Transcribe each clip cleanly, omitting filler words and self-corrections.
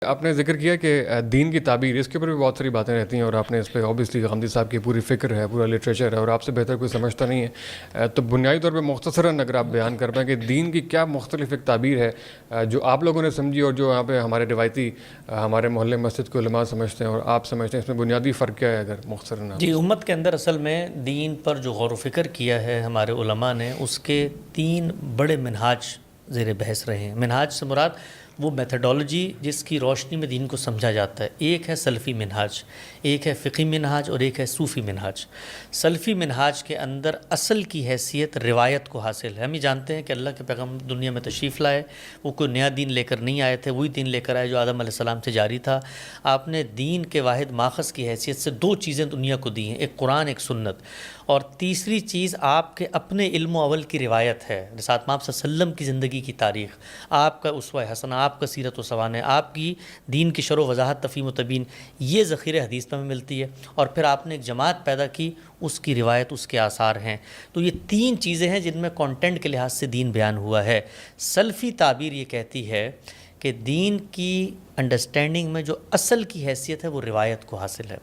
آپ نے ذکر کیا کہ دین کی تعبیر، اس کے اوپر بھی بہت ساری باتیں رہتی ہیں، اور آپ نے اس پہ اوبیسلی غامدی صاحب کی پوری فکر ہے، پورا لٹریچر ہے، اور آپ سے بہتر کوئی سمجھتا نہیں ہے. تو بنیادی طور پہ مختصراً اگر آپ بیان کر پائیں کہ دین کی کیا مختلف ایک تعبیر ہے جو آپ لوگوں نے سمجھی اور جو یہاں پہ ہمارے روایتی ہمارے محلے مسجد کے علماء سمجھتے ہیں اور آپ سمجھتے ہیں، اس میں بنیادی فرق کیا ہے اگر مختصراً؟ جی، امت کے اندر اصل میں دین پر جو غور و فکر کیا ہے ہمارے علماء نے، اس کے 3 بڑے منہاج زیر بحث رہے ہیں. منہاج سے مراد وہ میتھڈالوجی جس کی روشنی میں دین کو سمجھا جاتا ہے. ایک ہے سلفی منہاج، ایک ہے فقی منہاج، اور ایک ہے صوفی منہاج. سلفی منہاج کے اندر اصل کی حیثیت روایت کو حاصل ہے. ہم یہ جانتے ہیں کہ اللہ کے پیغمبر دنیا میں تشریف لائے، وہ کوئی نیا دین لے کر نہیں آئے تھے، وہی دین لے کر آئے جو آدم علیہ السلام سے جاری تھا. آپ نے دین کے واحد ماخذ کی حیثیت سے 2 چیزیں دنیا کو دی ہیں، ایک قرآن، ایک سنت. اور تیسری چیز آپ کے اپنے علم و عمل کی روایت ہے، رسالت مآب صلی اللہ علیہ وسلم کی زندگی کی تاریخ، آپ کا اسوہ حسنہ، آپ کا سیرت و سوانح، آپ کی دین کی شرح و وضاحت، تفہیم و تبیین. یہ ذخیرہ حدیث میں ملتی ہے. اور پھر آپ نے ایک جماعت پیدا کی، اس کی روایت، اس کے آثار ہیں. تو یہ 3 چیزیں ہیں جن میں کانٹینٹ کے لحاظ سے دین بیان ہوا ہے. سلفی تعبیر یہ کہتی ہے کہ دین کی انڈرسٹینڈنگ میں جو اصل کی حیثیت ہے وہ روایت کو حاصل ہے.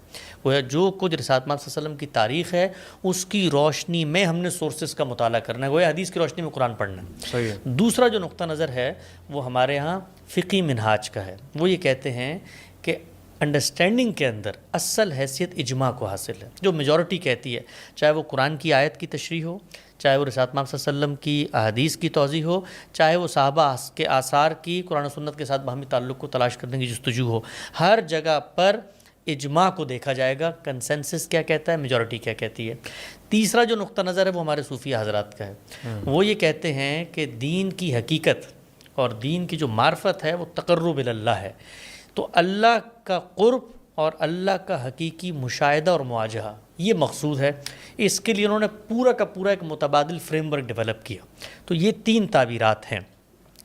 وہ جو کچھ رسالت مآب صلی اللہ علیہ وسلم کی تاریخ ہے اس کی روشنی میں ہم نے سورسز کا مطالعہ کرنا ہے، وہ حدیث کی روشنی میں قرآن پڑھنا ہے. صحیح ہے. دوسرا جو نقطہ نظر ہے وہ ہمارے ہاں فقی منہاج کا ہے. وہ یہ کہتے ہیں کہ انڈرسٹینڈنگ کے اندر اصل حیثیت اجماع کو حاصل ہے، جو میجورٹی کہتی ہے، چاہے وہ قرآن کی آیت کی تشریح ہو، چاہے وہ رسالت مآب صلی اللہ علیہ وسلم کی احادیث کی توضیح ہو، چاہے وہ صحابہ کے آثار کی قرآن و سنت کے ساتھ باہمی تعلق کو تلاش کرنے کی جستجو ہو. ہر جگہ پر اجماع کو دیکھا جائے گا، کنسنسس کیا کہتا ہے، میجورٹی کیا کہتی ہے. تیسرا جو نقطہ نظر ہے وہ ہمارے صوفیہ حضرات کا ہے. وہ یہ کہتے ہیں کہ دین کی حقیقت اور دین کی جو معرفت ہے وہ تقرب اللہ ہے. تو اللہ کا قرب اور اللہ کا حقیقی مشاہدہ اور مواجہہ یہ مقصود ہے. اس کے لیے انہوں نے پورا کا پورا ایک متبادل فریم ورک ڈیولپ کیا. تو یہ 3 تعبیرات ہیں.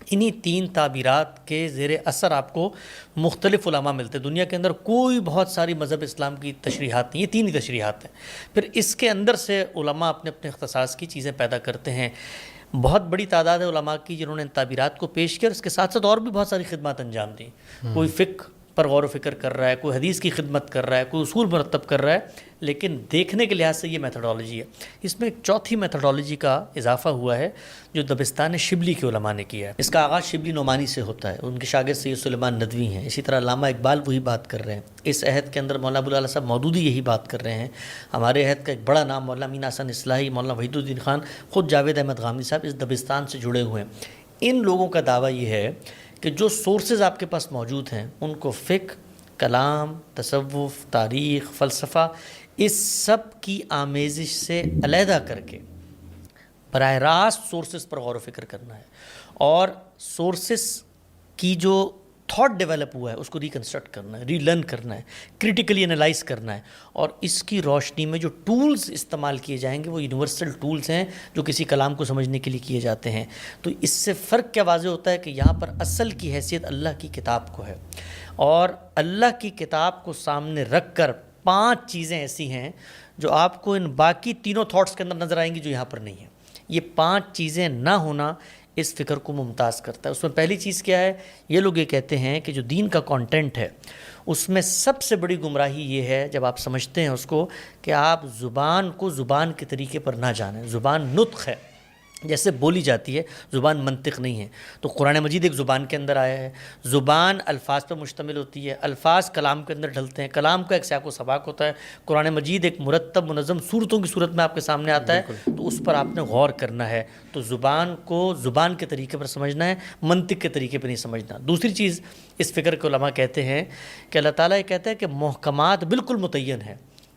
انہی 3 تعبیرات کے زیر اثر آپ کو مختلف علماء ملتے ہیں. دنیا کے اندر کوئی بہت ساری مذہب اسلام کی تشریحات نہیں، یہ 3 ہی تشریحات ہیں. پھر اس کے اندر سے علماء اپنے اپنے اختصاص کی چیزیں پیدا کرتے ہیں. بہت بڑی تعداد ہے علماء کی جنہوں نے ان تعبیرات کو پیش کیا، اور اس کے ساتھ ساتھ اور بھی بہت ساری خدمات انجام دیں. کوئی فقہ پر غور و فکر کر رہا ہے، کوئی حدیث کی خدمت کر رہا ہے، کوئی اصول مرتب کر رہا ہے. لیکن دیکھنے کے لحاظ سے یہ میتھڈالوجی ہے. اس میں ایک چوتھی میتھڈالوجی کا اضافہ ہوا ہے جو دبستان شبلی کے علماء نے کیا ہے. اس کا آغاز شبلی نعمانی سے ہوتا ہے، ان کے شاگرد سید سلیمان ندوی ہیں. اسی طرح علامہ اقبال وہی بات کر رہے ہیں. اس عہد کے اندر مولانا ابوالعلا صاحب مودودی یہی بات کر رہے ہیں. ہمارے عہد کا ایک بڑا نام مولانا امین حسن اصلاحی، مولانا وحید الدین خان، خود جاوید احمد غامدی صاحب اس دبستان سے جڑے ہوئے ہیں. ان لوگوں کا دعویٰ یہ ہے کہ جو سورسز آپ کے پاس موجود ہیں ان کو فقہ، کلام، تصوف، تاریخ، فلسفہ، اس سب کی آمیزش سے علیحدہ کر کے براہ راست سورسز پر غور و فکر کرنا ہے، اور سورسز کی جو تھاٹ ڈیولپ ہوا ہے اس کو ریکنسٹرکٹ کرنا ہے، ری لرن کرنا ہے، کریٹیکلی انالائز کرنا ہے. اور اس کی روشنی میں جو ٹولز استعمال کیے جائیں گے وہ یونیورسل ٹولز ہیں جو کسی کلام کو سمجھنے کے لیے کیے جاتے ہیں. تو اس سے فرق کیا واضح ہوتا ہے کہ یہاں پر اصل کی حیثیت اللہ کی کتاب کو ہے، اور اللہ کی کتاب کو سامنے رکھ کر 5 چیزیں ایسی ہیں جو آپ کو ان باقی تینوں تھاٹس کے اندر نظر آئیں گی جو یہاں پر نہیں ہیں. یہ 5 چیزیں نہ ہونا اس فکر کو ممتاز کرتا ہے. اس میں پہلی چیز کیا ہے؟ یہ لوگ یہ کہتے ہیں کہ جو دین کا کانٹینٹ ہے اس میں سب سے بڑی گمراہی یہ ہے جب آپ سمجھتے ہیں اس کو کہ آپ زبان کو زبان کے طریقے پر نہ جانیں. زبان نطق ہے، جیسے بولی جاتی ہے، زبان منطق نہیں ہے. تو قرآن مجید ایک زبان کے اندر آیا ہے. زبان الفاظ پر مشتمل ہوتی ہے، الفاظ کلام کے اندر ڈھلتے ہیں، کلام کا ایک سیاق و سباق ہوتا ہے. قرآن مجید ایک مرتب منظم صورتوں کی صورت میں آپ کے سامنے آتا ہے، تو اس پر آپ نے غور کرنا ہے. تو زبان کو زبان کے طریقے پر سمجھنا ہے، منطق کے طریقے پر نہیں سمجھنا. دوسری چیز اس فکر کے علماء کہتے ہیں کہ اللہ تعالیٰ یہ کہتا ہے کہ محکمات بالکل متعین ہے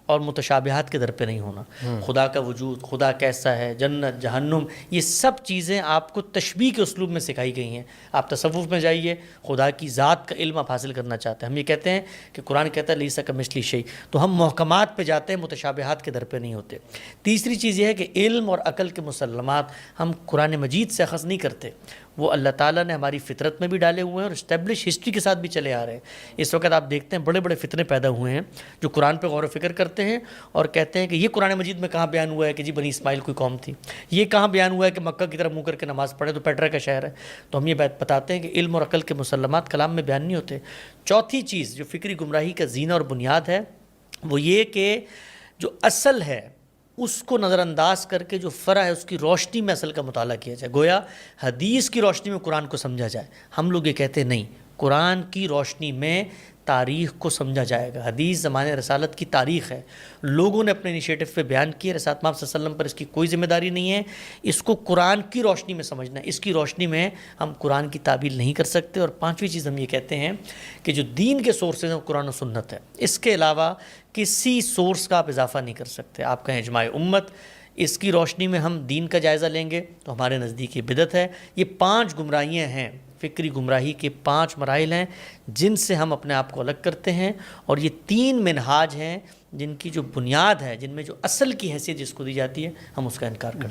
اور متشابہات کے در پہ نہیں ہونا. خدا کا وجود، خدا کیسا ہے، جنت، جہنم، یہ سب چیزیں آپ کو تشبیہ کے اسلوب میں سکھائی گئی ہیں. آپ تصوف میں جائیے، خدا کی ذات کا علم آپ حاصل کرنا چاہتے ہیں. ہم یہ کہتے ہیں کہ قرآن کہتا ہے لیسا کمثلہ شیء، تو ہم محکمات پہ جاتے ہیں، متشابہات کے در پہ نہیں ہوتے. تیسری چیز یہ ہے کہ علم اور عقل کے مسلمات ہم قرآن مجید سے اخذ نہیں کرتے، وہ اللہ تعالیٰ نے ہماری فطرت میں بھی ڈالے ہوئے ہیں اور اسٹیبلش ہسٹری کے ساتھ بھی چلے آ رہے ہیں۔ اس وقت آپ دیکھتے ہیں بڑے بڑے فتنے پیدا ہوئے ہیں جو قرآن پہ غور و فکر کرتے ہیں اور کہتے ہیں کہ یہ قرآن مجید میں کہاں بیان ہوا ہے کہ جی بنی اسماعیل کوئی قوم تھی، یہ کہاں بیان ہوا ہے کہ مکہ کی طرف منہ کر کے نماز پڑھے تو پیٹرا کا شہر ہے۔ تو ہم یہ بات بتاتے ہیں کہ علم اور عقل کے مسلمات کلام میں بیان نہیں ہوتے۔ چوتھی چیز جو فکری گمراہی کا زینہ اور بنیاد ہے وہ یہ کہ جو اصل ہے اس کو نظر انداز کر کے جو فرع ہے اس کی روشنی میں اصل کا مطالعہ کیا جائے، گویا حدیث کی روشنی میں قرآن کو سمجھا جائے۔ ہم لوگ یہ کہتے ہیں نہیں، قرآن کی روشنی میں تاریخ کو سمجھا جائے گا۔ حدیث زمانے رسالت کی تاریخ ہے، لوگوں نے اپنے انیشیٹو پہ بیان کیے، رسالت محمد صلی اللہ علیہ وسلم پر اس کی کوئی ذمہ داری نہیں ہے۔ اس کو قرآن کی روشنی میں سمجھنا ہے، اس کی روشنی میں ہم قرآن کی تعبیر نہیں کر سکتے۔ اور پانچویں چیز ہم یہ کہتے ہیں کہ جو دین کے سورسز ہیں وہ قرآن و سنت ہے، اس کے علاوہ کسی سورس کا آپ اضافہ نہیں کر سکتے۔ آپ کہیں اجماع امت، اس کی روشنی میں ہم دین کا جائزہ لیں گے تو ہمارے نزدیک یہ بدعت ہے۔ یہ 5 گمراہیاں ہیں، فکری گمراہی کے 5 مراحل ہیں جن سے ہم اپنے آپ کو الگ کرتے ہیں، اور یہ 3 منہاج ہیں جن کی جو بنیاد ہے، جن میں جو اصل کی حیثیت جس کو دی جاتی ہے، ہم اس کا انکار کرتے ہیں۔